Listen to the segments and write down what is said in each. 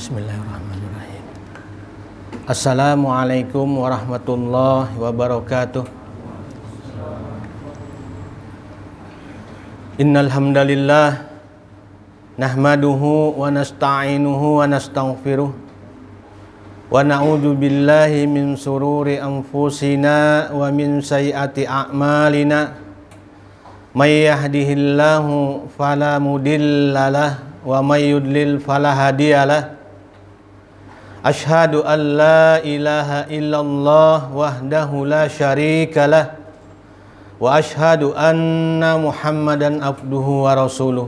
Bismillahirrahmanirrahim. Assalamualaikum warahmatullahi wabarakatuh. Innal hamdalillah nahmaduhu wa nasta'inuhu wa nastaghfiruh wa na'udzu billahi min sururi anfusina wa min sayyiati a'malina. May yahdihillahu fala mudhillalah wa may yudlil fala hadiyalah. Asyhadu an la ilaha illallah wahdahu la syarikalah wa asyhadu anna Muhammadan abduhu wa rasuluh.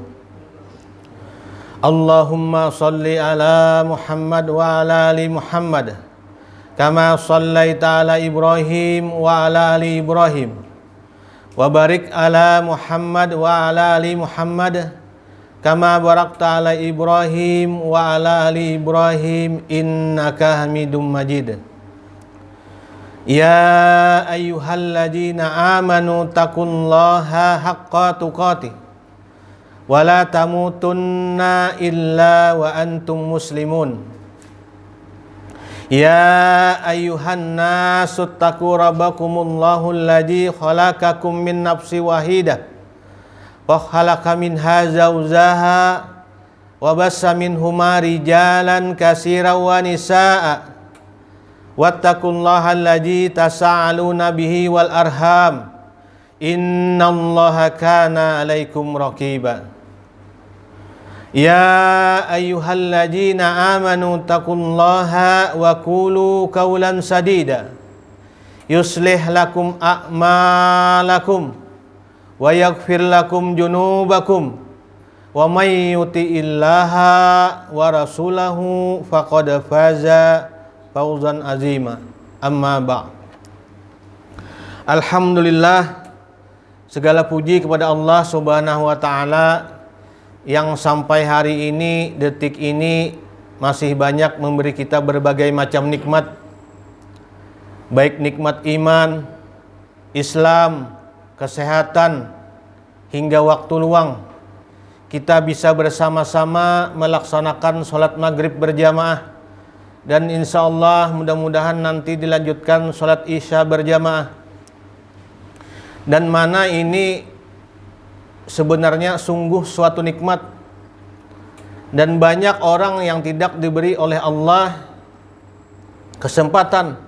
Allahumma salli ala Muhammad wa ala ali Muhammad kama sallaita ala Ibrahim wa ala ali Ibrahim wa barik ala Muhammad wa ala ali Muhammad kama barakta ala Ibrahim wa ala ali Ibrahim innaka Hamidum Majid. Ya ayyuhalladzina amanu taqullaha haqqa tuqatih wa la tamutunna illa wa antum muslimun. Ya ayyuhan nasu taqu rabbakumullahu alladzi khalaqakum min nafsin wahidah wa khalaqa minha zawjaha wa bassa minhuma rijalan katsiran wa nisaa'a wattaqullaha alladzi tasaaluna bihi wal arham innallaha kana 'alaikum raqiba. Ya ayyuhalladzina amanu taqullaha wa qulu qawlan sadida yuslih lakum a'malakum wa yaghfir lakum junubakum wa may yuti'illaha wa rasulahu faqad faza fawzan azima. Amma ba'd. Alhamdulillah, segala puji kepada Allah Subhanahu wa taala yang sampai hari ini, detik ini masih banyak memberi kita berbagai macam nikmat, baik nikmat iman, Islam, kesehatan, hingga waktu luang kita bisa bersama-sama melaksanakan sholat maghrib berjamaah, dan insya Allah mudah-mudahan nanti dilanjutkan sholat isya berjamaah. Dan mana ini sebenarnya sungguh suatu nikmat, dan banyak orang yang tidak diberi oleh Allah kesempatan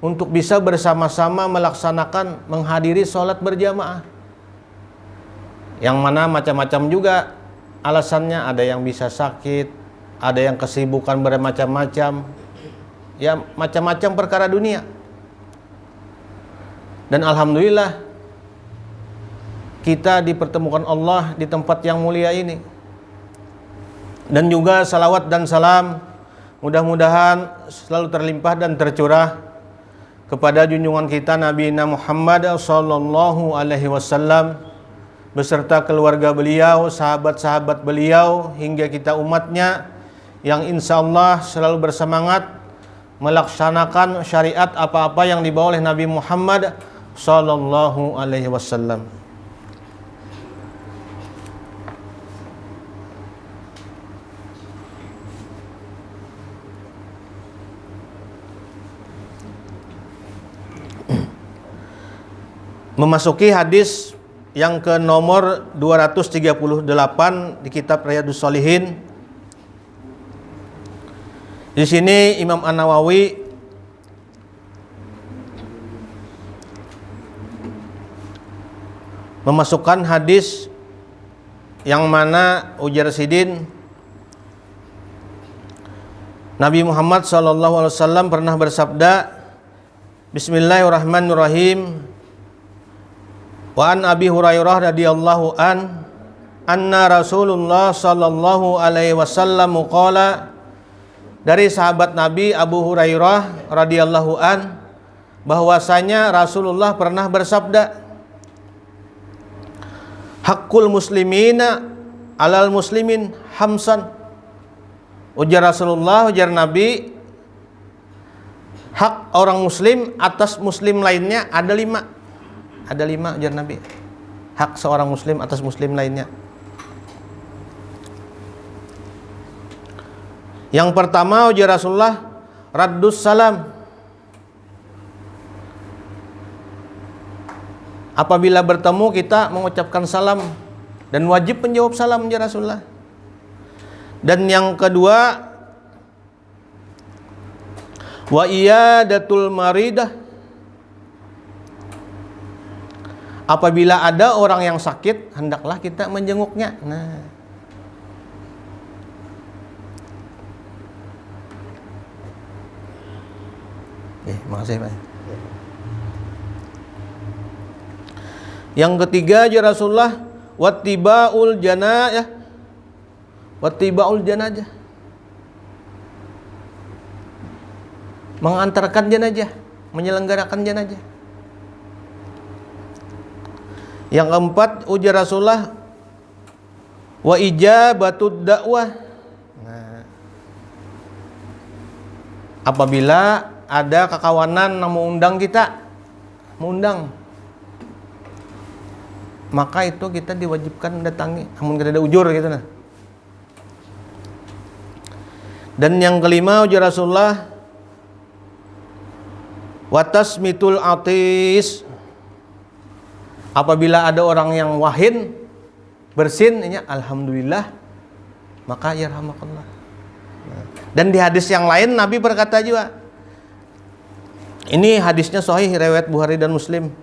untuk bisa bersama-sama melaksanakan menghadiri sholat berjamaah, yang mana macam-macam juga alasannya. Ada yang bisa sakit, ada yang kesibukan bermacam-macam, ya macam-macam perkara dunia. Dan alhamdulillah kita dipertemukan Allah di tempat yang mulia ini. Dan juga salawat dan salam mudah-mudahan selalu terlimpah dan tercurah kepada junjungan kita Nabi Muhammad sallallahu alaihi wasallam beserta keluarga beliau, sahabat-sahabat beliau, hingga kita umatnya yang insya Allah selalu bersemangat melaksanakan syariat apa-apa yang dibawa oleh Nabi Muhammad sallallahu alaihi wasallam. Memasuki hadis yang ke nomor 238 di kitab Riyadhus Shalihin. Di sini Imam An-Nawawi memasukkan hadis yang mana ujar Sidin Nabi Muhammad SAW pernah bersabda, Bismillahirrahmanirrahim. Wa an Abi Hurairah radhiyallahu anna Rasulullah sallallahu alaihi wasallam qala, dari sahabat Nabi Abu Hurairah radhiyallahu bahwasanya Rasulullah pernah bersabda, Haqqul muslimina alal muslimin hamsan. Ujar Rasulullah, ujar Nabi, hak orang muslim atas muslim lainnya ada 5. Ada 5 ujar Nabi. Hak seorang muslim atas muslim lainnya. Yang pertama ujar Rasulullah, raddus salam. Apabila bertemu kita mengucapkan salam dan wajib menjawab salam ujar Rasulullah. Dan yang kedua, wa iyadatul maridah. Apabila ada orang yang sakit, hendaklah kita menjenguknya. Nah, makasih Pak. Yang ketiga ya Rasulullah, wattibaul janazah. Wattibaul janazah. Mengantarkan jenazah, menyelenggarakan jenazah. Yang keempat ujar Rasulullah, wa ijabatud dakwah. Nah, apabila ada kekawanan yang mengundang kita, maka itu kita diwajibkan datangi, namun kita ada ujur gitu nah. Dan yang kelima ujar Rasulullah, watasmitul atis. Apabila ada orang yang wahin, bersin, ini alhamdulillah, maka yarhamakallah. Dan di hadis yang lain Nabi berkata juga, ini hadisnya sahih riwayat Bukhari dan Muslim.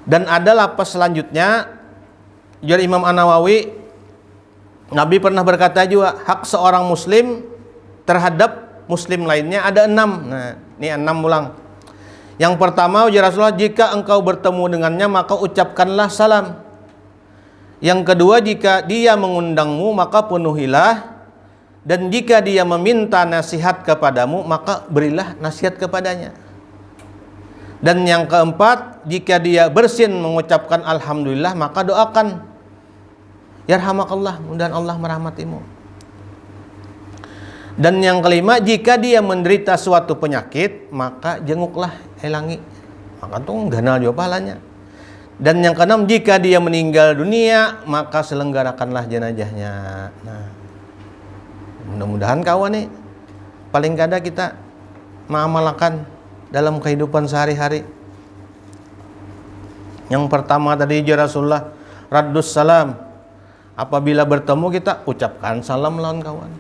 Dan ada lapas selanjutnya, ujar Imam An-Nawawi, Nabi pernah berkata juga, hak seorang muslim terhadap muslim lainnya ada 6. Nah, ini 6 ulang. Yang pertama ujar Rasulullah, jika engkau bertemu dengannya maka ucapkanlah salam. Yang kedua, jika dia mengundangmu maka penuhilah. Dan jika dia meminta nasihat kepadamu maka berilah nasihat kepadanya. Dan yang keempat, jika dia bersin mengucapkan alhamdulillah maka doakan, yarhamakallah, mudah-mudahan Allah merahmatimu. Dan yang kelima, jika dia menderita suatu penyakit maka jenguklah, helangi, maka itu ganal juga pahalanya. Dan yang keenam, jika dia meninggal dunia maka selenggarakanlah jenazahnya. Nah, mudah-mudahan kawan nih paling kada kita mengamalkan dalam kehidupan sehari-hari. Yang pertama tadi ya Rasulullah, raddus salam. Apabila bertemu kita ucapkan salam lawan kawan.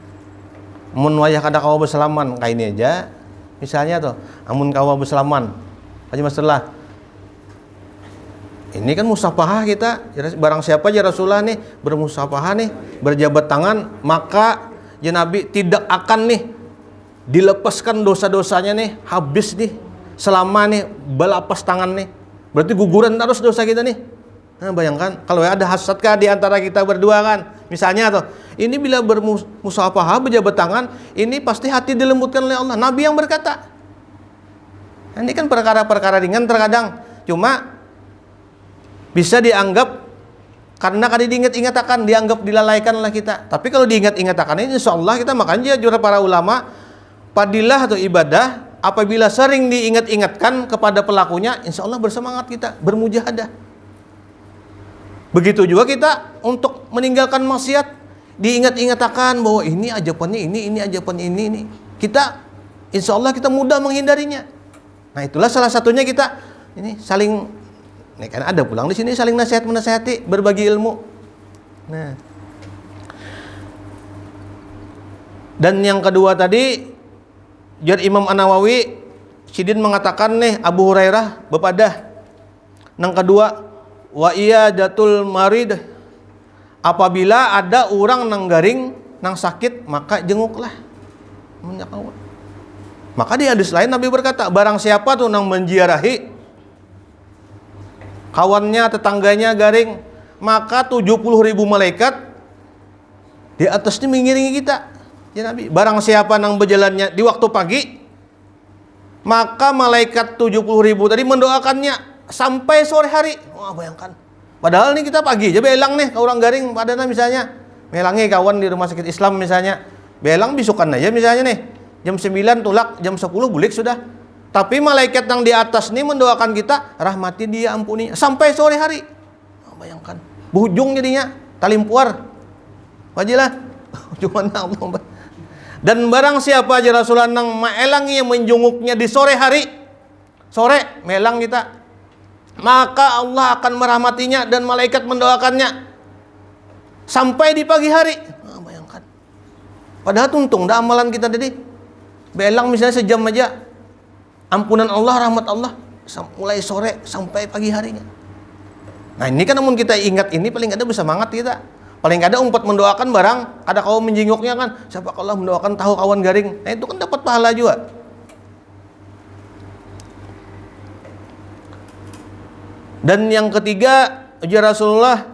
Mun wayah kada kawa bersalaman, kayak ini aja. Misalnya tuh, amun kawa bersalaman, aja masalah. Ini kan musafahah kita. Barang siapa ya Rasulullah nih bermusafahah nih, berjabat tangan, maka ya Nabi tidak akan nih dilepaskan dosa-dosanya nih, habis nih selama nih belapas tangan nih. Berarti guguran terus dosa kita nih. Nah, bayangkan kalau ada hasad kah di antara kita berdua kan, misalnya tuh, ini bila bermusafahah berjabat tangan, ini pasti hati dilembutkan oleh Allah. Nabi yang berkata. Ini kan perkara-perkara ringan terkadang, cuma bisa dianggap karena kada diingat-ingat akan, dianggap dilalaikan oleh kita. Tapi kalau diingat-ingat akan ini, insya Allah kita makanya jujur para ulama, fadilah atau ibadah apabila sering diingat-ingatkan kepada pelakunya, insya Allah bersemangat kita, bermujahadah. Begitu juga kita untuk meninggalkan maksiat, diingat-ingatkan bahwa ini ajabannya ini ajabannya ini. Kita insya Allah kita mudah menghindarinya. Nah itulah salah satunya kita ini saling, ini kan ada pulang di sini saling nasihat menasihati, berbagi ilmu. Nah, dan yang kedua tadi, jar Imam An-Nawawi, Sidin mengatakan nih Abu Hurairah bepadah. Yang kedua, wa iyadatul marid. Apabila ada orang nang garing, nang sakit, maka jenguklah. Maka di hadis lain Nabi berkata, barang siapa tuh nang menziarahi kawannya, tetangganya garing, maka 70.000 malaikat di atasnya mengiringi kita. Ya Nabi, barang siapa nang berjalannya di waktu pagi, maka malaikat 70.000 tadi mendoakannya sampai sore hari. Wah, bayangkan. Padahal nih kita pagi aja belang nih ke orang garing padahal misalnya. Melangi kawan di rumah sakit Islam misalnya. Belang bisukan aja misalnya nih. Jam 9 tulak, jam 10 bulik sudah. Tapi malaikat yang di atas nih mendoakan kita, rahmati dia, ampuni sampai sore hari. Oh, bayangkan. Bujung jadinya talimpuar. Wajilah. Cuman Allah. Dan barang siapa aja Rasulullah nang maelangi yang menjunguknya di sore hari, sore melang kita, maka Allah akan merahmatinya dan malaikat mendoakannya sampai di pagi hari. Nah, bayangkan. Padahal tuntung dah amalan kita tadi. Belang misalnya sejam aja, ampunan Allah, rahmat Allah mulai sore sampai pagi harinya. Nah ini kan namun kita ingat ini paling ada bersemangat kita. Paling ada umpat mendoakan barang, ada kaum menjenguknya kan, siapa Allah mendoakan tahu kawan garing. Nah itu kan dapat pahala juga. Dan yang ketiga, ujar Rasulullah,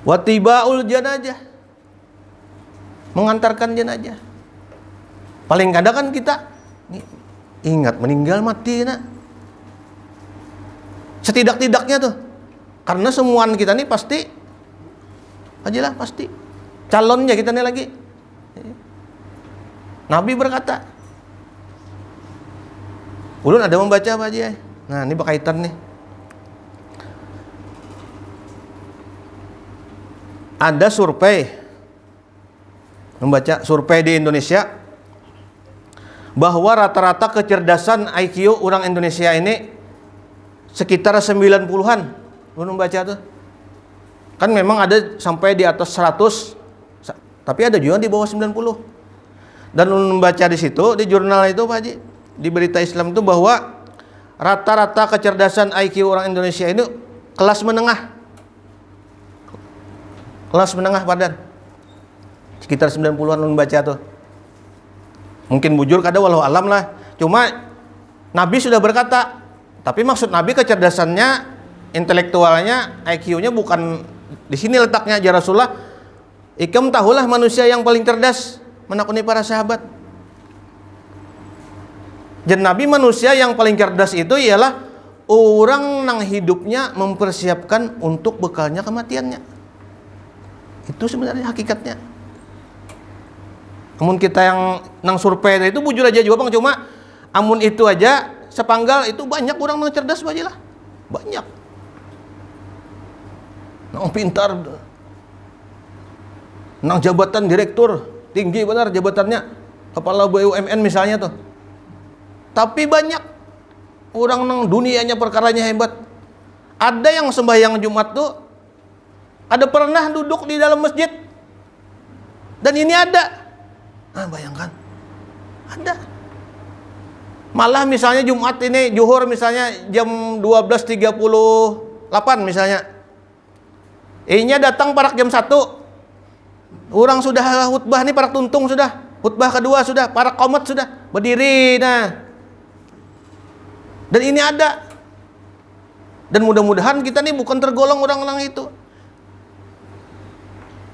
watibaul janajah, mengantarkan jenazah. Paling kadang kan kita ingat meninggal mati nah. Setidak-tidaknya tuh. Karena semuaan kita nih pasti aja lah pasti calonnya kita nih lagi. Nabi berkata, ulun ada membaca apa aja. Nah, ini berkaitan nih. Ada survei, membaca survei di Indonesia bahwa rata-rata kecerdasan IQ orang Indonesia ini sekitar 90-an. Belum baca tuh. Kan memang ada sampai di atas 100, tapi ada juga di bawah 90. Dan membaca di situ, di jurnal itu Pak Haji, di berita Islam itu bahwa rata-rata kecerdasan IQ orang Indonesia itu kelas menengah. Kelas menengah badan. Sekitar 90-an membaca tuh. Mungkin bujur kada walau alam lah. Cuma Nabi sudah berkata, tapi maksud Nabi kecerdasannya, intelektualnya, IQ-nya bukan di sini letaknya aja Rasulullah. Ikam tahulah manusia yang paling cerdas menakuni para sahabat. Dan Nabi manusia yang paling cerdas itu ialah orang nang hidupnya mempersiapkan untuk bekalnya kematiannya. Itu sebenarnya hakikatnya. Namun kita yang nang survei itu bujur aja juga Bang, cuma amun itu aja sepanggal itu banyak orang nang cerdas aja lah. Banyak. Nang pintar, nang jabatan direktur tinggi benar jabatannya, kepala BUMN misalnya tuh. Tapi banyak orang nang dunianya perkaranya hebat. Ada yang sembahyang Jumat tuh, ada pernah duduk di dalam masjid, dan ini ada. Nah bayangkan, ada. Malah misalnya Jumat ini zuhur misalnya jam 12.38 misalnya. Inya datang parak jam 1. Orang sudah khutbah nih, parak tuntung sudah. Khutbah kedua sudah, parak qomat sudah. Berdiri nah. Dan ini ada. Dan mudah-mudahan kita nih bukan tergolong orang-orang itu.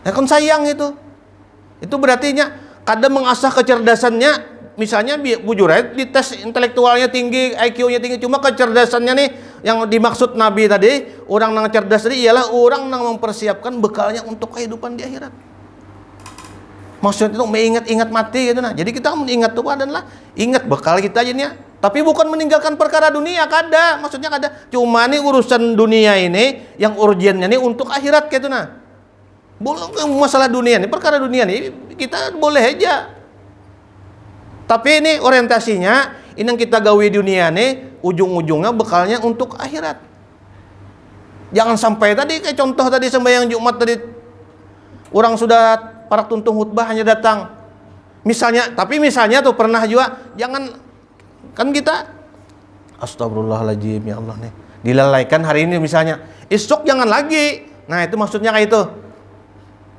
Ya kan sayang itu. Itu berarti kadang mengasah kecerdasannya. Misalnya bujur aja di tes intelektualnya tinggi, IQ-nya tinggi, cuma kecerdasannya nih yang dimaksud Nabi tadi, orang yang cerdas tadi ialah orang yang mempersiapkan bekalnya untuk kehidupan di akhirat. Maksudnya itu mengingat-ingat mati gitu nah. Jadi kita mengingat tuh adalah ingat bekal kita aja nih. Tapi bukan meninggalkan perkara dunia, kada. Maksudnya kada. Cuma nih urusan dunia ini yang urgennya nih untuk akhirat gitu nah. Belum masalah dunia nih, perkara dunia nih kita boleh aja. Tapi ini orientasinya, ini yang kita gawe dunia nih, ujung-ujungnya bekalnya untuk akhirat. Jangan sampai tadi kayak contoh tadi sembahyang Jumat tadi, orang sudah parak tuntung khutbah hanya datang. Misalnya, tapi misalnya tuh pernah juga, jangan, kan kita, astagfirullahaladzim ya Allah nih, dilalaikan hari ini misalnya, esok jangan lagi. Nah itu maksudnya kayak itu.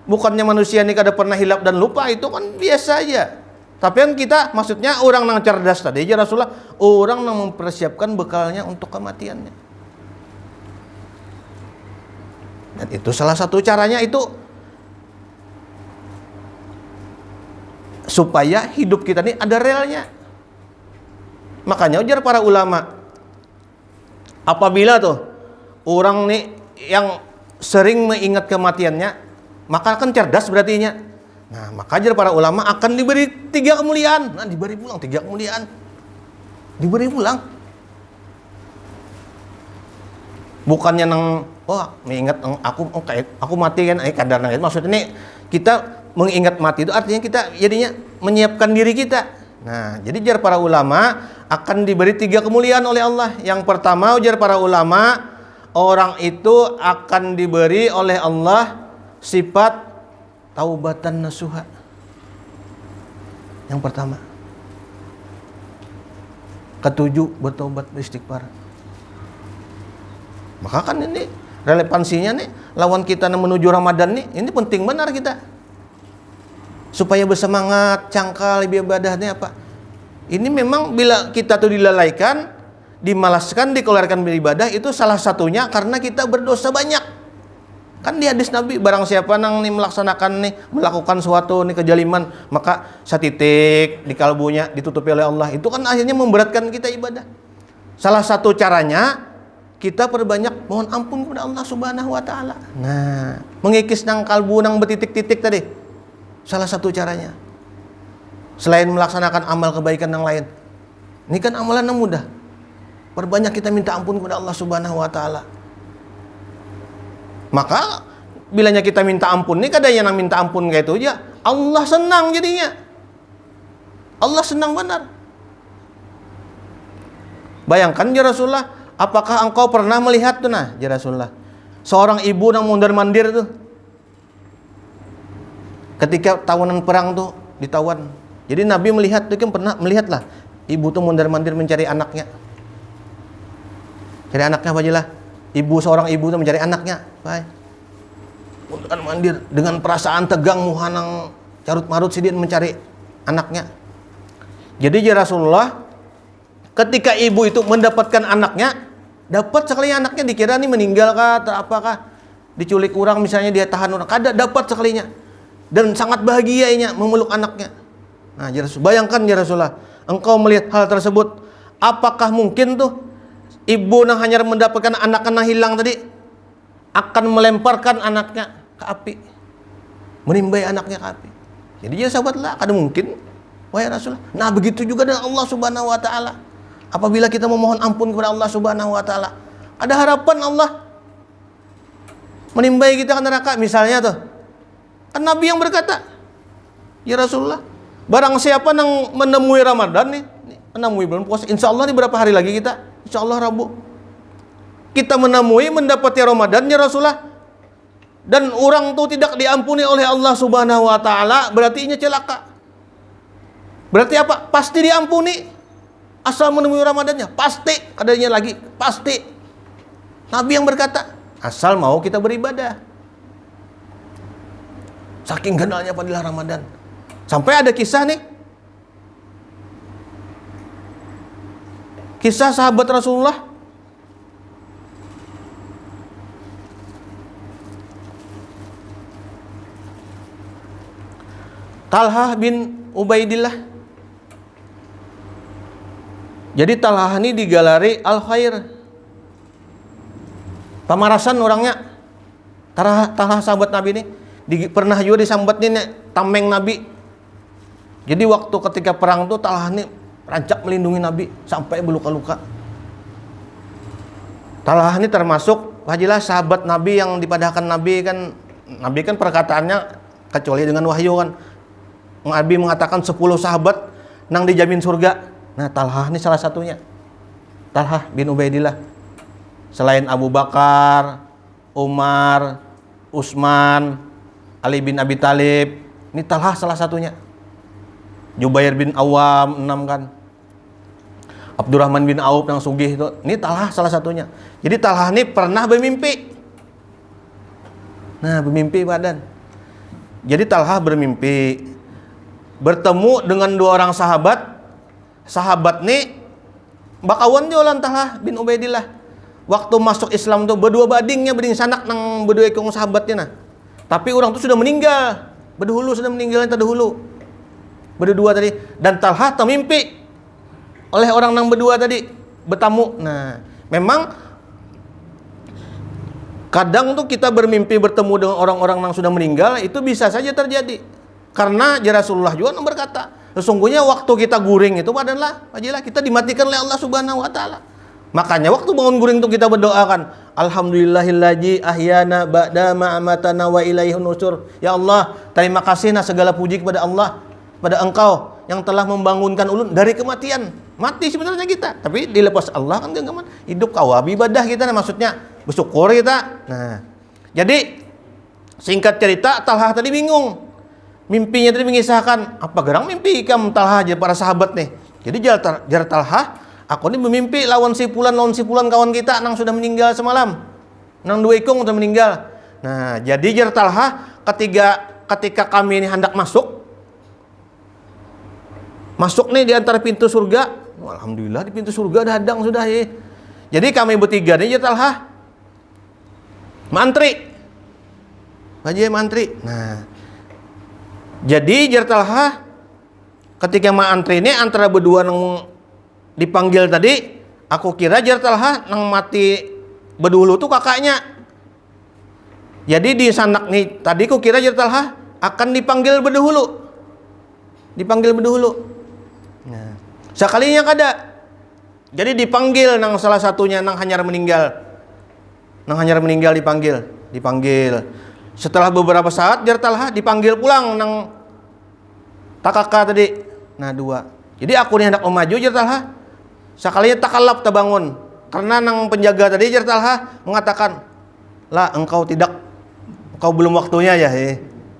Bukannya manusia ini kada pernah hilap dan lupa, itu kan biasa aja. Tapi kan kita maksudnya orang yang cerdas tadi aja Rasulullah, orang yang mempersiapkan bekalnya untuk kematiannya. Dan itu salah satu caranya itu supaya hidup kita ini ada realnya. Makanya ujar para ulama, apabila tuh orang nih yang sering mengingat kematiannya, maka akan cerdas berartinya. Nah, maka ajar para ulama akan diberi 3 kemuliaan. Nah, diberi pulang 3 kemuliaan. Diberi pulang. Bukannya nang mengingat aku mati kan kadang-kadang. Maksudnya nih kita mengingat mati itu artinya kita jadinya menyiapkan diri kita. Nah, jadi ujar para ulama akan diberi 3 kemuliaan oleh Allah. Yang pertama ujar para ulama, orang itu akan diberi oleh Allah sifat taubatan nasuha. Yang pertama. Ketujuh, bertobat, beristighfar. Maka kan ini relevansinya nih, lawan kita menuju Ramadan nih, ini penting benar kita. Supaya bersemangat, cangkal, lebih ibadahnya apa? Ini memang bila kita tuh dilalaikan, dimalaskan, dikeluarkan beribadah, itu salah satunya karena kita berdosa banyak. Kan di hadis Nabi, barang siapa nang nih melakukan suatu nih kejaliman, maka satitik di kalbunya ditutupi oleh Allah. Itu kan akhirnya memberatkan kita ibadah. Salah satu caranya kita perbanyak mohon ampun kepada Allah Subhanahu wa taala. Nah, mengikis nang kalbu nang betitik-titik tadi. Salah satu caranya. Selain melaksanakan amal kebaikan yang lain. Ini kan amalan yang mudah. Perbanyak kita minta ampun kepada Allah Subhanahu wa taala. Maka bilanya kita minta ampun nih kadang yang minta ampun kayak itu aja, Allah senang jadinya. Allah senang benar. Bayangkan ya Rasulullah, apakah engkau pernah melihat tuh nah ya Rasulullah, seorang ibu yang mondar-mandir tuh ketika tawanan perang tuh ditawan. Jadi Nabi melihat tuh kan pernah melihat lah ibu tuh mondar-mandir mencari anaknya. Cari anaknya apa aja lah. Seorang ibu tuh mencari anaknya. Baik. Mondar-mandir dengan perasaan tegang muhanang carut-marut sidin mencari anaknya. Jadi ya Rasulullah, ketika ibu itu mendapatkan anaknya, dapat sekali anaknya dikira nih meninggal kah atau apakah diculik orang misalnya dia tahan orang, kada dapat sekalinya. Dan sangat bahagianya memeluk anaknya. Nah, ya Rasul, bayangkan ya Rasulullah, engkau melihat hal tersebut, apakah mungkin tuh ibu yang hanya mendapatkan anak-anak hilang tadi akan melemparkan anaknya ke api, menimbai anaknya ke api? Jadi ya sahabatlah, kada mungkin, wahai Rasulullah. Nah, begitu juga dengan Allah Subhanahu wa taala. Apabila kita memohon ampun kepada Allah Subhanahu wa taala, ada harapan Allah menimbai kita ke neraka. Misalnya tuh, kan Nabi yang berkata, ya Rasulullah, barang siapa yang menemui Ramadan nih menemui bulan puasa, insya Allah nih berapa hari lagi kita? Insya Allah Rabu. Kita menemui mendapati Ramadan ya Rasulullah, dan orang tuh tidak diampuni oleh Allah Subhanahu wa taala, berarti ini celaka. Berarti apa? Pasti diampuni. Asal menemui Ramadannya, pasti. Adanya lagi, pasti. Nabi yang berkata, asal mau kita beribadah. Saking kenalnya fadilah Ramadan. Sampai ada kisah nih. Kisah sahabat Rasulullah. Talhah bin Ubaidillah. Jadi Talhah ini digalari al-khair. Pamarasan orangnya. Talhah sahabat Nabi ini pernah juga disambat nih tameng Nabi. Jadi waktu ketika perang tuh Talhah ini rancak melindungi Nabi sampai berluka-luka. Talhah ini termasuk wajilah sahabat Nabi yang dipadahkan Nabi kan perkataannya kecuali dengan wahyu kan. Nabi mengatakan 10 sahabat nang dijamin surga. Nah, Talhah ini salah satunya. Talhah bin Ubaidillah. Selain Abu Bakar, Umar, Utsman, Ali bin Abi Thalib, ini Talhah salah satunya. Jubair bin Awam 6 kan. Abdurrahman bin Auf yang sugih itu, ini Talhah salah satunya. Jadi Talhah ini pernah bermimpi. Nah, bermimpi badan. Jadi Talhah bermimpi bertemu dengan 2 orang sahabat. Sahabat nih bakawan jualan Talhah bin Ubaidillah. Waktu masuk Islam tuh berdua bading sanak nang berdua ikong sahabatnya nah. Tapi orang tuh sudah meninggal. Berdahulu sudah meninggal yang terdahulu. Berdua tadi, dan Talhah termimpi oleh orang nang berdua tadi bertamu. Nah, memang kadang tuh kita bermimpi bertemu dengan orang-orang yang sudah meninggal itu bisa saja terjadi. Karena Rasulullah juga berkata, sesungguhnya waktu kita guring itu adalah kita dimatikan oleh Allah Subhanahu wa taala. Makanya waktu bangun guring itu kita berdoakan, alhamdulillahillazi ahyana ba'da ma amatana wa ilaihin nusur. Ya Allah, terima kasih segala puji kepada Allah, pada Engkau yang telah membangunkan ulun dari kematian. Mati sebenarnya kita, tapi dilepas Allah kan enggak mati. Hidup kawal ibadah kita, maksudnya bersyukur kita. Nah, jadi singkat cerita, Talhah tadi bingung. Mimpinya tadi mengisahkan, apa gerang mimpi kamu Talhah aja para sahabat nih. Jadi jar Talhah, aku ini bermimpi lawan si Fulan kawan kita nang sudah meninggal semalam. Nang dua ikung sudah meninggal. Nah, jadi jar Talhah ketika kami ini hendak masuk nih di antara pintu surga. Alhamdulillah di pintu surga ada hadang sudah ya. Jadi kami bertiga nih jar Talhah mantri. Nah, jadi jar Talhah ketika mantri ini antara berdua nang dipanggil tadi, aku kira jar Talhah nang mati berdulu tuh kakaknya. Jadi di sanak nih tadi ku kira jar Talhah akan dipanggil berdahulu. Nah, sekalinya kada. Jadi dipanggil nang salah satunya nang hanyar meninggal dipanggil. Setelah beberapa saat jar Talhah dipanggil pulang nang takaka tadi. Nah, dua. Jadi aku nih hendak maju jar Talhah. Sekalinya takalap terbangun. Karena nang penjaga tadi jar Talhah mengatakan, "Lah, engkau belum waktunya ya."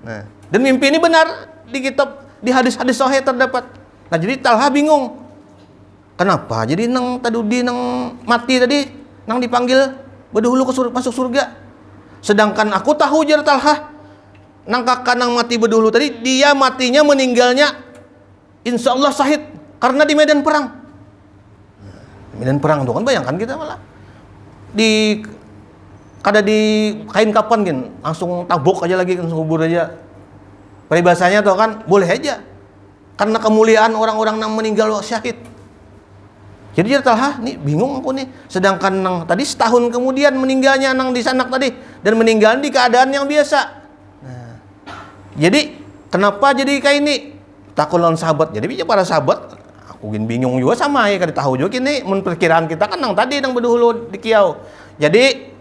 Nah, dan mimpi ini benar di kitab, di hadis-hadis sahih terdapat. Nah, jadi Talhah bingung. Kenapa? Jadi nang mati tadi nang dipanggil berdahulu masuk surga. Sedangkan aku tahu jar Talhah nang kakak nang mati berdahulu tadi dia matinya meninggalnya insya Allah syahid karena di medan perang. Medan perang tuh kan bayangkan kita malah kada di kain kapan kan langsung tabok aja lagi langsung kubur aja. Peribahasanya tuh kan boleh aja karena kemuliaan orang-orang yang meninggal syahid. Jadi jar Talhah nih bingung aku nih. Sedangkan nang tadi setahun kemudian meninggalnya nang di sanak tadi dan meninggal di keadaan yang biasa. Nah, jadi kenapa jadi kayak ini? Takut lawan sahabat. Jadi para sahabat aku bingung juga sama ya kada tahu juga ini mun perkiraan kita kan nang tadi nang berdahulu di kiau. Jadi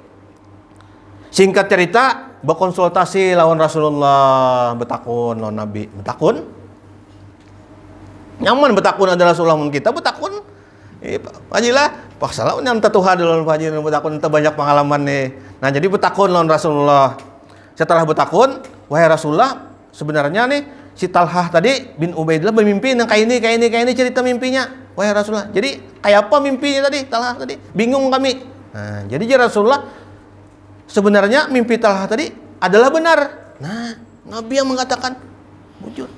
singkat cerita berkonsultasi lawan Rasulullah, betakun lawan Nabi. Betakun? Nyaman betakun adalah Rasulullah mun kita betakun. Pajilah, paksalah yang Tuhan dulu Paji betakun banyak pengalaman nih. Nah, jadi betakun lawan Rasulullah. Setelah betakun, wahai Rasulullah, sebenarnya nih si Talhah tadi bin Ubaidillah bermimpi yang kayak ini cerita mimpinya. Wahai Rasulullah. Jadi kayak apa mimpinya tadi Talhah tadi? Bingung kami. Nah, jadi ya Rasulullah sebenarnya mimpi Talhah tadi adalah benar. Nah, Nabi yang mengatakan bujur.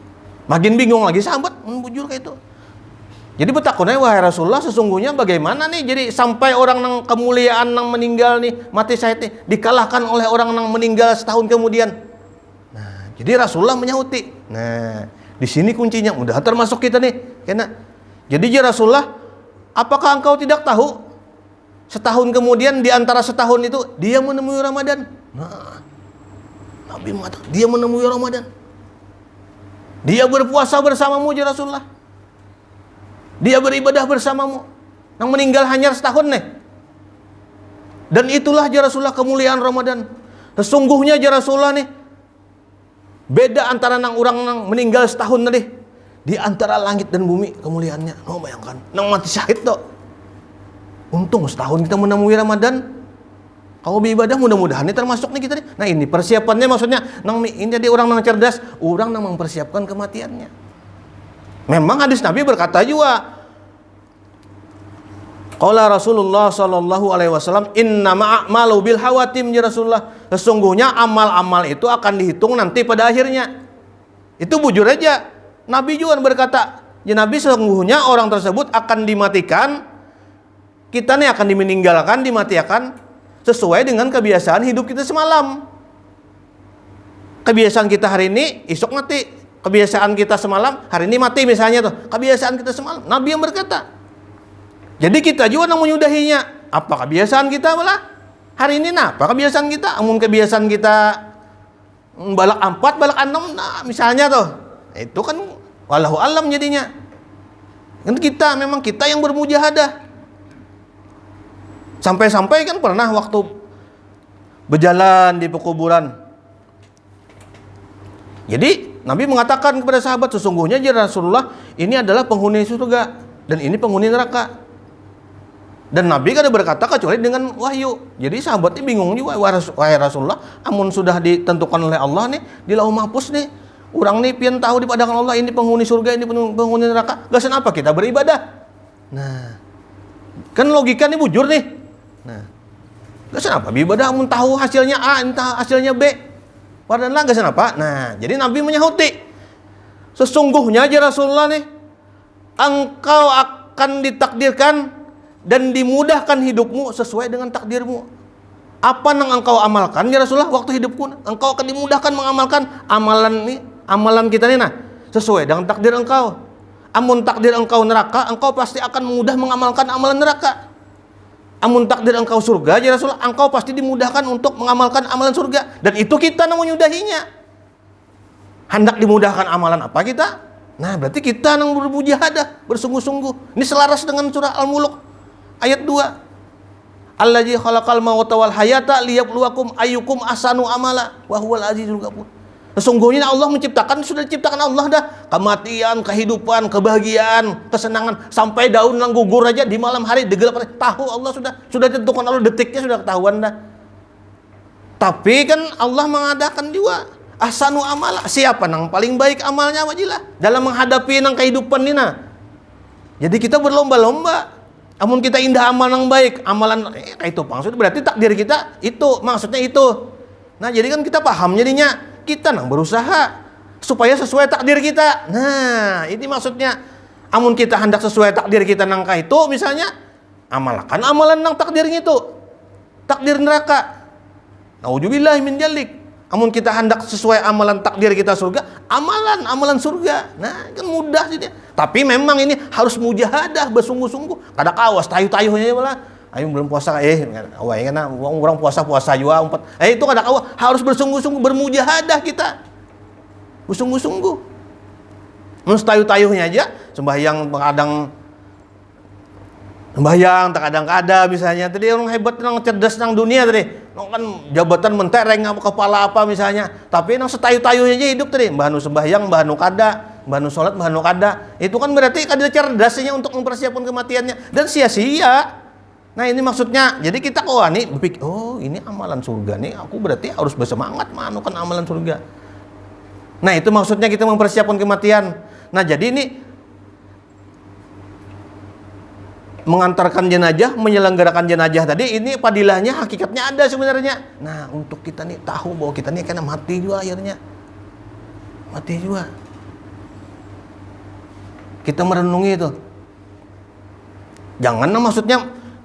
Makin bingung lagi sahabat, bujur kayak itu. Jadi betakunnya wahai Rasulullah sesungguhnya bagaimana nih jadi sampai orang nang kemuliaan nang meninggal nih mati syahid nih dikalahkan oleh orang nang meninggal setahun kemudian. Nah, jadi Rasulullah menyahuti. Nah, di sini kuncinya udah termasuk kita nih. Kena. Jadi ya Rasulullah, apakah engkau tidak tahu setahun kemudian di antara setahun itu dia menemui Ramadan? Nah, Nabi mengatakan dia menemui Ramadan. Dia berpuasa bersamamu ya Rasulullah. Dia beribadah bersamamu. Yang meninggal hanya setahun nih. Dan itulah ya Rasulullah kemuliaan Ramadan. Sesungguhnya ya Rasulullah nih beda antara nang orang nang meninggal setahun tadi di antara langit dan bumi kemuliaannya. Oh, bayangkan nang mati syahid tuh. Untung setahun kita menemui Ramadan. Kalau beribadah mudah-mudahan ini termasuk nih kita nih. Nah, ini persiapannya maksudnya nang ini jadi orang nang cerdas, orang nang mempersiapkan kematiannya. Memang hadis Nabi berkata juga, qala Rasulullah sallallahu alaihi wasallam, innama a'malu bil hawatim ya Rasulullah. Sesungguhnya amal-amal itu akan dihitung nanti pada akhirnya. Itu bujur aja. Nabi juga berkata, ya Nabi sesungguhnya orang tersebut akan dimatikan, kita nih akan dimatikan sesuai dengan kebiasaan hidup kita semalam. Kebiasaan kita hari ini, esok mati. Kebiasaan kita semalam, hari ini mati misalnya tuh. Kebiasaan kita semalam, Nabi yang berkata. Jadi kita juga yang menyudahinya. Apa kebiasaan kita malah? Hari ini apa kebiasaan kita? Amun kebiasaan kita balak 4, balak 6, nah misalnya tuh. Itu kan wallahu alam jadinya. Kan kita memang kita yang bermujahadah. Sampai-sampai kan pernah waktu berjalan di pekuburan. Jadi Nabi mengatakan kepada sahabat, sesungguhnya ya Rasulullah, ini adalah penghuni surga dan ini penghuni neraka. Dan Nabi kada berkata kecuali dengan wahyu. Jadi sahabatnya bingung juga, wahai Rasulullah, amun sudah ditentukan oleh Allah nih di Lauh Mahfuz nih, orang nih pian tahu di padang Allah ini penghuni surga, ini penghuni neraka, gasan apa kita beribadah? Nah, kan logika nih bujur nih. Nah, gasan apa beribadah amun tahu hasilnya A, entah hasilnya B. Padahal gasan apa? Nah, jadi Nabi menyahuti, sesungguhnya aja Rasulullah nih, engkau akan ditakdirkan dan dimudahkan hidupmu sesuai dengan takdirmu. Apa yang engkau amalkan ya Rasulullah waktu hidupku, engkau akan dimudahkan mengamalkan amalan kita nih, nah sesuai dengan takdir engkau. Amun takdir engkau neraka, engkau pasti akan mudah mengamalkan amalan neraka. Amun takdir engkau surga ya Rasulullah, engkau pasti dimudahkan untuk mengamalkan amalan surga. Dan itu kita yang menyudahinya. Hendak dimudahkan amalan apa kita? Nah berarti kita yang bermujahadah, bersungguh-sungguh. Ini selaras dengan surah Al-Mulk ayat 2. Allazi khalaqal mauta wal hayata liyabluwakum ayyukum ahsanu amala wa huwal azizul ghafur. Sesungguhnya Allah menciptakan, sudah diciptakan Allah dah, kematian, kehidupan, kebahagiaan, kesenangan, sampai daun yang gugur aja di malam hari digelap, tahu Allah sudah ditentukan Allah, detiknya sudah ketahuan dah. Tapi kan Allah mengadakan juga ahsanu amala, siapa nang paling baik amalnya wajilah dalam menghadapi nang kehidupan ini nah. Jadi kita berlomba-lomba. Amun kita indah amal yang baik, amalan itu maksudnya berarti takdir kita itu, maksudnya itu. Nah, jadi kan kita paham jadinya, kita nang berusaha supaya sesuai takdir kita. Nah, ini maksudnya. Amun kita hendak sesuai takdir kita nang itu misalnya, amalkan amalan nang takdirnya itu. Takdir neraka. Nauzubillahi min dzalik. Amun kita hendak sesuai amalan takdir kita surga, amalan surga. Nah, kan mudah sih dia. Tapi memang ini harus mujahadah, bersungguh-sungguh. Kada kawas tayuh-tayuhnya malah. Ayo belum puasa awai kana orang puasa juga umpet. Itu kada kawas, harus bersungguh-sungguh, bermujahadah kita. Bersungguh-sungguh. Mun tayuh-tayuhnya aja sembahyang terkadang kada misalnya. Tadi orang hebat nang cerdas nang dunia tadi. Kan jabatan mentereng kepala apa misalnya, tapi nang setayu-tayunya aja hidup tadi, mbah nu sembahyang, mbah nu kada, mbah nu salat, mbah nu kada. Itu kan berarti kada cerdasnya untuk mempersiapkan kematiannya dan sia-sia. Nah, ini maksudnya. Jadi kita nih berpikir, oh, ini amalan surga nih, aku berarti harus bersemangat manukan amalan surga. Nah, itu maksudnya kita mempersiapkan kematian. Nah, jadi ini mengantarkan jenazah, menyelenggarakan jenazah tadi, ini padilahnya hakikatnya ada sebenarnya. Nah, untuk kita nih tahu bahwa kita nih kena mati juga akhirnya. Mati juga. Kita merenungi itu. Jangan maksudnya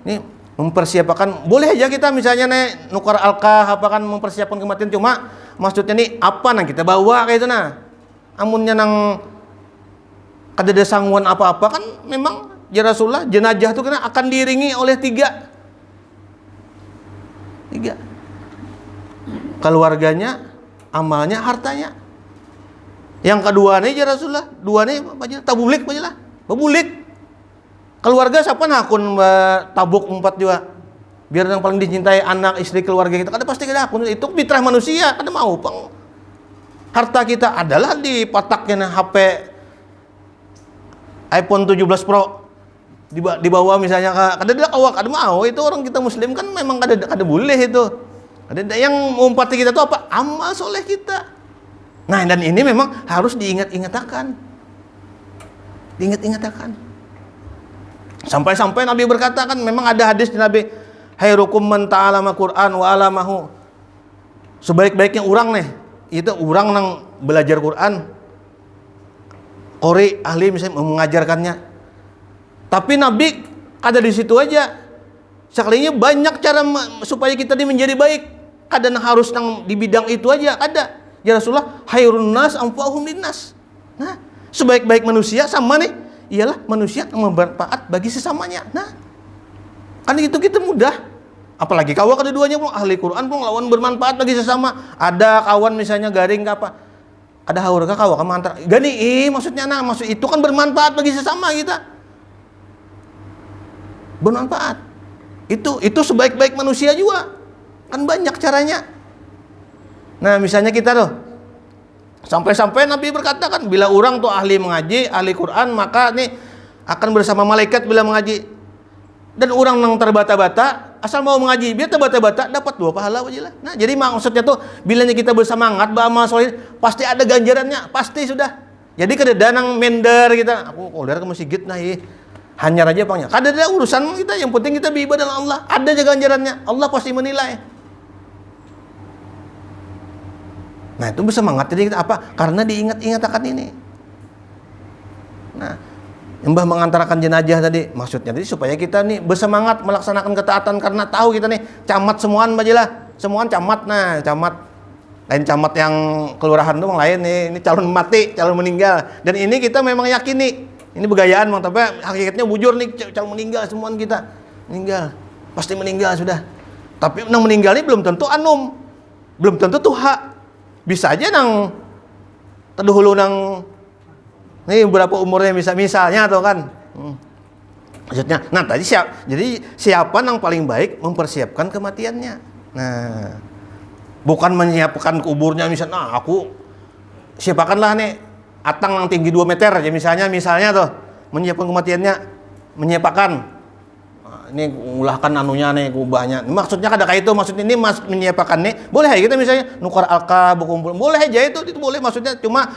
nih mempersiapkan, boleh aja kita misalnya nih nukar alkah apa kan mempersiapkan kematian, cuma maksudnya nih apa nang kita bawa kayak itu nah. Amunnya nang kada ada sangguan apa-apa kan memang ya Rasulullah, jenazah itu akan diiringi oleh tiga. Keluarganya, amalnya, hartanya. Yang kedua nih ya Rasulullah, dua nih tabulik aja lah. Babulik. Keluarga siapa nakun tabuk 4 juga. Biar yang paling dicintai anak, istri, keluarga kita. Kada pasti kada akun. Itu fitrah manusia, kada mau pang. Harta kita adalah di pataknya HP iPhone 17 Pro. Di bawah misalnya kada mau, itu orang kita muslim kan memang kada boleh itu. Ada yang mengumpati kita tuh apa? Amal soleh kita. Nah, dan ini memang harus diingat-ingatakan. Sampai-sampai Nabi berkata kan, memang ada hadis di Nabi, khairukum man ta'allama Qur'an wa 'allamahu. Sebaik-baiknya orang nih, itu orang yang belajar Quran, qori, ahli misalnya mengajarkannya. Tapi Nabi ada di situ aja. Sekalinya banyak cara supaya kita ini menjadi baik. Kadang harus di bidang itu aja. Ada. Ya Rasulullah, khairun nas anfa'uhum linnas. Nah, sebaik-baik manusia sama nih, ialah manusia yang bermanfaat bagi sesamanya. Nah, kan itu kita mudah. Apalagi kawan kedua-duanya pun ahli Quran pun lawan bermanfaat bagi sesama. Ada kawan misalnya garing apa? Ada haur ka kawan mantar. Gani maksudnya maksud itu kan bermanfaat bagi sesama kita. Bermanfaat. Itu sebaik-baik manusia juga. Kan banyak caranya. Nah, misalnya kita tuh sampai-sampai Nabi berkata kan, bila orang tuh ahli mengaji, ahli Quran, maka nih akan bersama malaikat bila mengaji. Dan orang yang terbata-bata, asal mau mengaji, biar terbata-bata dapat 2 pahala aja lah. Nah, jadi maksudnya tuh bila kita bersemangat beramal soleh, pasti ada ganjarannya, pasti sudah. Jadi kada danang mender kita, aku kolder ke masjid nah hanyar aja pangnya. Kada ada urusan kita, yang penting kita beribadah dengan Allah. Ada aja ganjarannya, Allah pasti menilai. Nah, itu bersemangat jadi kita apa? Karena diingat-ingat akan ini. Nah, Mbah mengantarkan jenazah tadi, maksudnya tadi supaya kita nih bersemangat melaksanakan ketaatan karena tahu kita nih camat semuaan bajilah, semuaan camat. Nah, camat lain camat yang kelurahan itu lain nih, ini calon mati, calon meninggal. Dan ini kita memang yakin nih, ini begayaan Bang, tapi hakikatnya bujur nih calon meninggal semuaan kita. Meninggal. Pasti meninggal sudah. Tapi nang meninggal ini belum tentu anum. Belum tentu tuha. Bisa aja nang terdahulu nang ini berapa umurnya misalnya atau kan. Maksudnya, nah tadi jadi siapa yang paling baik mempersiapkan kematiannya. Nah, bukan menyiapkan kuburnya misalnya, nah aku siapakanlah nih atang yang tinggi 2 meter aja misalnya tuh menyiapkan kematiannya, menyiapkan. Ini ulahkan anunya nih kubahnya. Maksudnya kada kayak itu, maksudnya ini menyiapkan nih. Boleh aja kita misalnya nukar alka berkumpul. Boleh aja itu boleh maksudnya, cuma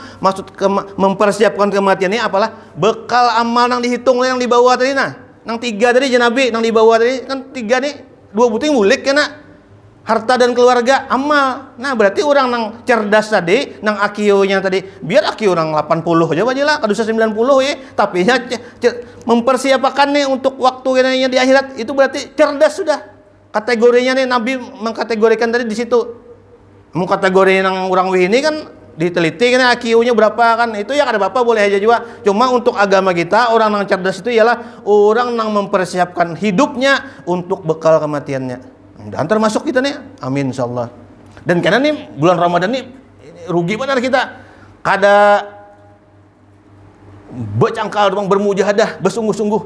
mempersiapkan kematian ini apalah bekal amal yang dihitung yang dibawa tadi nah. Nang 3 tadi jenabi, nang dibawa tadi kan 3 nih 2 buting mulik kena harta dan keluarga amal. Nah, berarti orang nang cerdas tadi, nang akionya tadi, biar akio orang 80 aja bajilah, kadusa 90 ya, tapi ya mempersiapkan nih untuk waktu yang di akhirat itu berarti cerdas sudah. Kategorinya nih Nabi mengkategorikan tadi di situ. Mau kategori nang orang ini kan diteliti kan akionya berapa kan, itu ya kada apa-apa boleh aja juga. Cuma untuk agama kita orang nang cerdas itu ialah orang nang mempersiapkan hidupnya untuk bekal kematiannya. Dan termasuk kita nih, amin insyaallah. Dan karena nih bulan Ramadan nih rugi benar kita. Kada bercangkal bermujahadah, bersungguh-sungguh.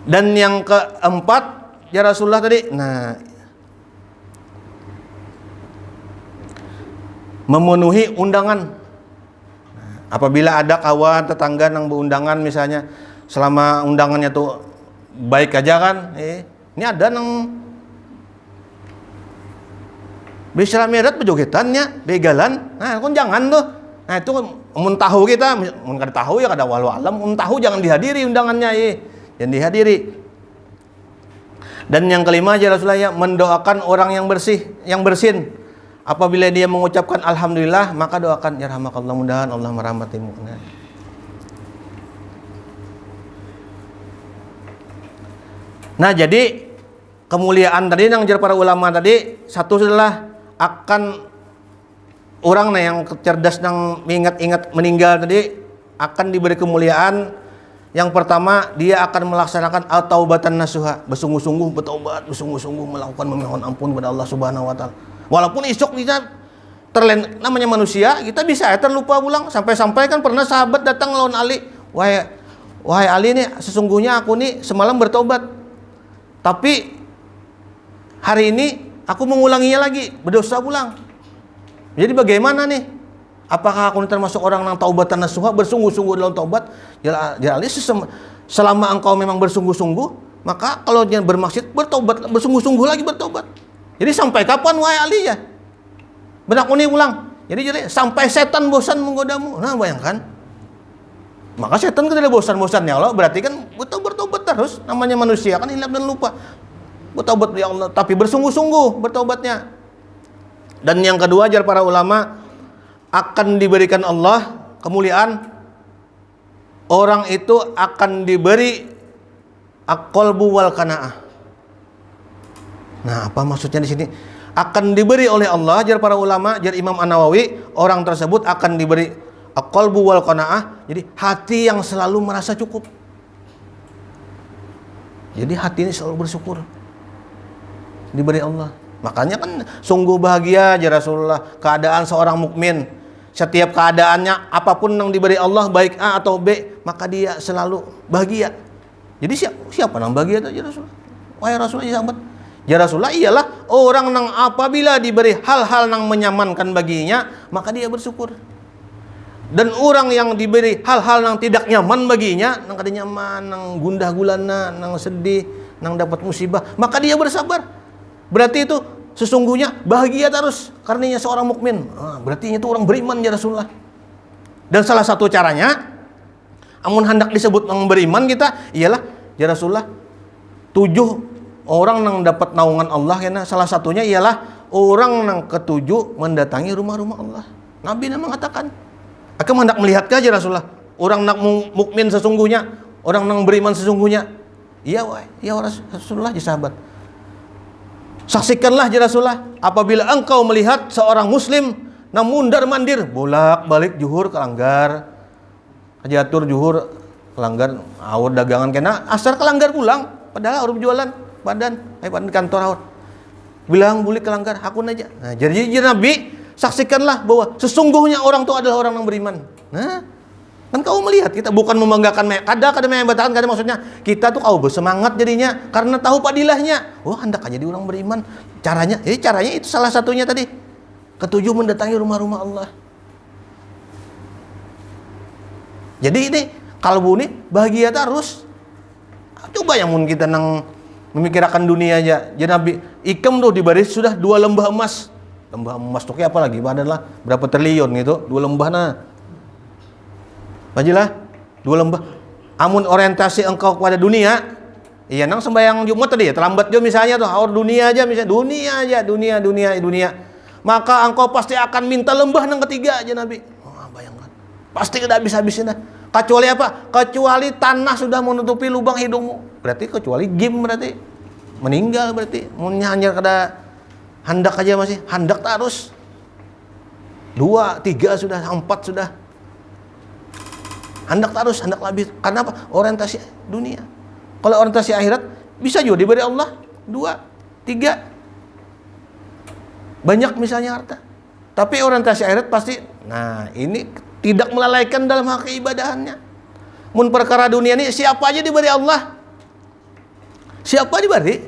Dan yang keempat, ya Rasulullah tadi, nah memenuhi undangan. Apabila ada kawan tetangga yang berundangan misalnya, selama undangannya tuh baik aja kan, ini ada nang bisa merat pejogetannya, begalan. Nah, kon jangan tuh. Nah, itu mun tahu kita, mun kada tahu ya kada walau alam, mun tahu jangan dihadiri undangannya jangan dihadiri. Dan yang kelima aja Rasulullah ya, mendoakan orang yang bersih, yang bersin. Apabila dia mengucapkan alhamdulillah, maka doakan ya rahmakallah, mudahan Allah merahmatimu. Nah, jadi kemuliaan tadi yang jar para ulama tadi, satu adalah akan orang yang cerdas yang mengingat-ingat meninggal tadi akan diberi kemuliaan. Yang pertama, dia akan melaksanakan at-taubatan nasuha, bersungguh-sungguh bertaubat, bersungguh-sungguh melakukan memohon ampun kepada Allah Subhanahu wa taala. Walaupun isok kita namanya manusia, kita bisa terlupa ulang. Sampai-sampai kan pernah sahabat datang lawan Ali, wahai Ali nih, sesungguhnya aku nih semalam bertobat. Tapi hari ini aku mengulanginya lagi, berdosa ulang. Jadi bagaimana nih? Apakah aku termasuk orang yang taubatan nasuha, bersungguh-sungguh dalam taubat? Ya Ali, selama engkau memang bersungguh-sungguh, maka kalau dia bermaksud bertobat, bersungguh-sungguh lagi bertobat. Jadi sampai kapan wahai Ali ya? Berlaku nih ulang. Jadi sampai setan bosan menggodamu. Nah, bayangkan. Maka setan kan tidak bosan-bosan ya Allah, berarti kan bertobat terus. Namanya manusia kan hilap dan lupa. Bertobat ya Allah, tapi bersungguh-sungguh bertobatnya. Dan yang kedua ajar para ulama, akan diberikan Allah kemuliaan. Orang itu akan diberi aqalbu wal qanaah. Nah, apa maksudnya di sini? Akan diberi oleh Allah, ajar para ulama, ajar Imam An-Nawawi, orang tersebut akan diberi aqalbu wal qanaah, jadi hati yang selalu merasa cukup. Jadi hati ini selalu bersyukur diberi Allah. Makanya kan sungguh bahagia aja Rasulullah keadaan seorang mukmin. Setiap keadaannya apapun yang diberi Allah, baik A atau B, maka dia selalu bahagia. Jadi siapa nang bahagia itu ya Rasulullah? Wahai Rasulullah, ya sahabat. Ya Rasulullah, ialah orang nang apabila diberi hal-hal nang menyamankan baginya, maka dia bersyukur. Dan orang yang diberi hal-hal nang tidak nyaman baginya, nang kada nyaman, nang gundah gulana, nang sedih, nang dapat musibah, maka dia bersabar. Berarti itu sesungguhnya bahagia terus karenanya seorang mukmin. Berarti itu orang beriman ya Rasulullah. Dan salah satu caranya, amun hendak disebut orang beriman kita, ialah ya Rasulullah, 7 orang yang dapat naungan Allah, karena salah satunya ialah orang yang ketujuh mendatangi rumah-rumah Allah. Nabi mengatakan, aku hendak melihatkah ya Rasulullah orang yang mukmin sesungguhnya, orang yang beriman sesungguhnya? Iya wahai, ya Rasulullah, ya sahabat. Saksikanlah ya Rasulullah, apabila engkau melihat seorang muslim nang mundar-mandir, bolak-balik juhur kelanggar, jatur juhur kelanggar, awur dagangan kena asar kelanggar pulang, padahal urut jualan padan kantor awur. Bilang bulik kelanggar, hakun aja. Nah, jadi Nabi, saksikanlah bahwa sesungguhnya orang itu adalah orang yang beriman. Nah, kan kau melihat kita bukan membanggakan, kada membanggakan, kada maksudnya kita tuh kau bersemangat jadinya karena tahu padilahnya. Oh, hendak aja jadi orang beriman. Caranya itu salah satunya tadi. Ketujuh, mendatangi rumah-rumah Allah. Jadi ini kalbu ini bahagia terus. Coba yang mun kita nang memikirkan dunia aja. Jadi Nabi ikam tuh di baris sudah 2 lembah emas. Lembah emas tuh kayak apa lagi? Padahal berapa triliun gitu, 2 lembah nah. Bajilah 2 lembah. Amun orientasi engkau kepada dunia, iya nang sembahyang Jumat tadi ya, terlambat jo misalnya tuh, awal dunia aja misalnya, dunia. Maka engkau pasti akan minta lembah nang ketiga aja Nabi. Bayangkan. Pasti tidak habis-habisin dah. Kecuali apa? Kecuali tanah sudah menutupi lubang hidungmu. Berarti kecuali game berarti. Meninggal berarti. Hanya kada hendak aja masih. Hendak terus. 2, 3 sudah, 4 sudah. Hendak terus, hendak lebih. Karena apa? Orientasi dunia. Kalau orientasi akhirat, bisa juga diberi Allah 2, 3. Banyak misalnya harta. Tapi orientasi akhirat pasti, nah ini tidak melalaikan dalam hal keibadahannya. Mun perkara dunia ini siapa aja diberi Allah. Siapa diberi?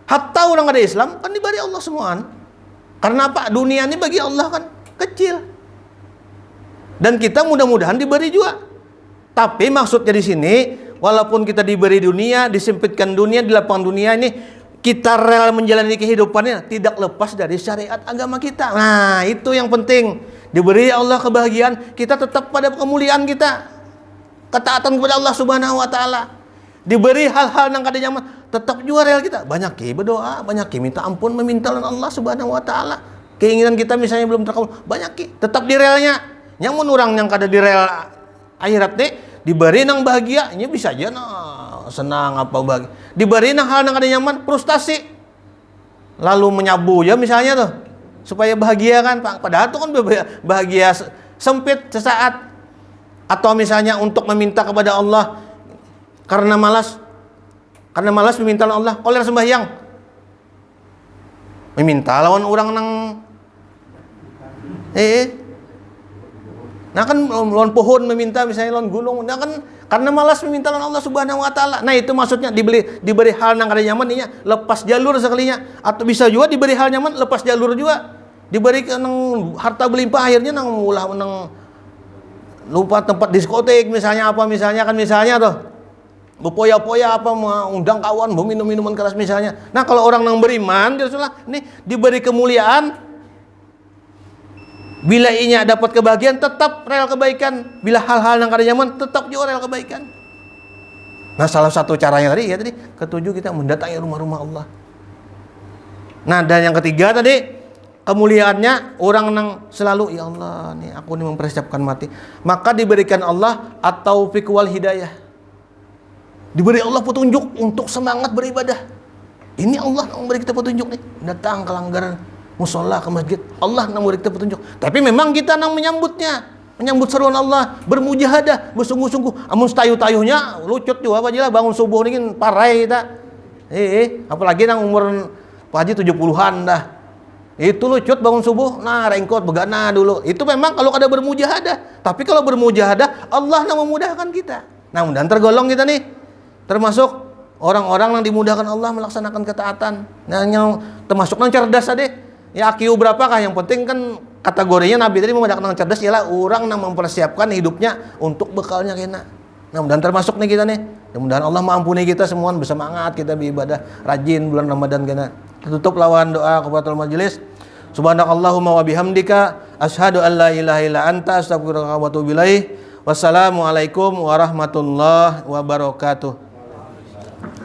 Hatta orang ada Islam kan diberi Allah semua. Karena apa? Dunia ini bagi Allah kan kecil. Dan kita mudah-mudahan diberi juga. Tapi maksudnya di sini, walaupun kita diberi dunia, disempitkan dunia, di lapangan dunia ini, kita rela menjalani kehidupannya tidak lepas dari syariat agama kita. Nah, itu yang penting. Diberi Allah kebahagiaan, kita tetap pada kemuliaan kita. Ketaatan kepada Allah Subhanahu wa taala. Diberi hal-hal yang kada nyaman, tetap juga rela kita. Banyak berdoa, banyak minta ampun, meminta Allah Subhanahu wa taala. Keinginan kita misalnya belum terkabul, banyak tetap di relnya. Nyamun orang yang kada di rel akhirat nih, diberi nang bahagia, ini bisa aja nah, senang apa bahagia. Diberi nang hal yang kada nyaman, frustasi. Lalu menyabu ya misalnya tuh, supaya bahagia kan, padahal tuh kan bahagia sempit sesaat. Atau misalnya untuk meminta kepada Allah karena malas meminta lawan Allah, koler sembahyang. Meminta lawan orang nang nah kan lawan pohon meminta misalnya lawan gunung, nah kan karena malas meminta lawan Allah Subhanahu wa taala. Nah itu maksudnya diberi hal nang kada nyaman ini lepas jalur sekalinya, atau bisa juga diberi hal nyaman lepas jalur juga. Diberi nang harta berlimpah akhirnya nang ulah nang lupa tempat diskotek misalnya tuh. Berpoya-poya apa mengundang kawan, minum minuman keras misalnya. Nah kalau orang yang beriman, Rasulullah ini diberi kemuliaan, bila inya dapat kebahagiaan tetap rel kebaikan, bila hal-hal yang kada nyaman tetap juga rel kebaikan. Nah salah satu caranya tadi ketujuh kita mendatangi rumah-rumah Allah. Nah dan yang ketiga tadi kemuliaannya orang yang selalu ya Allah nih aku nih mempersiapkan mati, maka diberikan Allah at-taufiq wal hidayah. Diberi Allah petunjuk untuk semangat beribadah. Ini Allah yang memberi kita petunjuk nih. Datang ke langgaran musola ke masjid, Allah yang memberi kita petunjuk. Tapi memang kita yang menyambutnya, menyambut seruan Allah, bermujahadah, bersungguh-sungguh. Amun tayuh-tayuhnya lucut juga apa aja bangun subuh ini parai kita. Apalagi nang umur Pak Haji 70-an dah. Itu lucut bangun subuh, nah rengkot begana dulu. Itu memang kalau ada bermujahadah. Tapi kalau bermujahadah, Allah yang memudahkan kita. Nah, mudah tergolong kita nih. termasuk orang-orang yang dimudahkan Allah melaksanakan ketaatan. Nah, yang termasuk yang cerdas tadi. Ya IQ berapakah, yang penting kan kategorinya Nabi tadi membedakan yang cerdas ialah orang yang mempersiapkan hidupnya untuk bekalnya kena. Nah, mudah-mudahan termasuk nih kita nih. Mudah-mudahan Allah mengampuni kita semua, bersemangat kita beribadah, rajin bulan Ramadan kena. Tutup lawan doa kepada majelis. Subhanakallahumma wa bihamdika asyhadu an la ilaha illa anta astaghfiruka wa atubu ilaik. Wassalamualaikum warahmatullahi wabarakatuh.